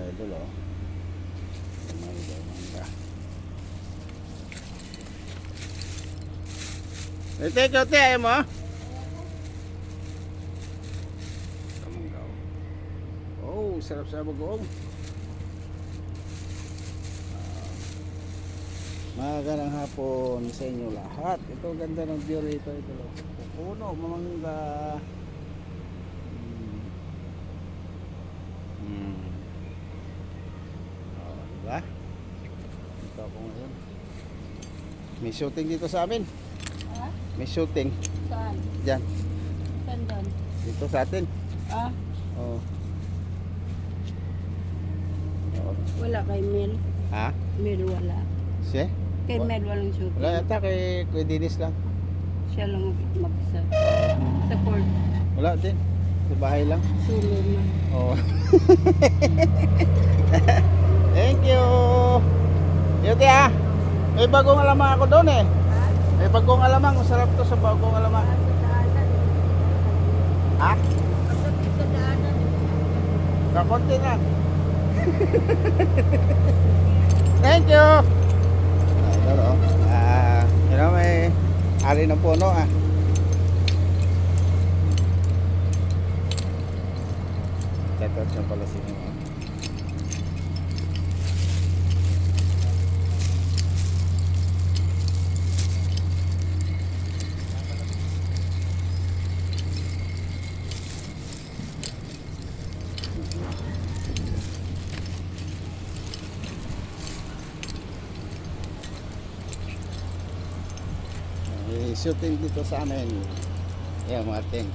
idol, oh. Mangga. Ito, ayaw mo? Mangga. Oh, sarap sa bagoong. Magandang hapon sa inyo lahat. Ito ganda ng view rito, ito. Puno, mamangga. Oh, diba? Ito ako ngayon. May shooting dito sa amin. Ha? May shooting. Saan? Diyan. Saan doon? Dito sa atin. Ah, Oh. Oh. wala kay Mel. Ha? Mel wala. Siya? Kay Mel walang shooting. Wala yata kay Kuya Dennis lang. Siya lang mag-isa. Sa court. Wala din. Sa bahay lang. Sulo na. Oh. Thank you. Yuti ah. May bagong alamang ako doon eh. May bagong alamang. Masarap to sa bagong alamang. Ha? Sa daanan. Kakonti na. Thank you. Ito oh. May ari ng puno ah. Tatot na pala sila. Shooting dito sa amin. Yan mga tent.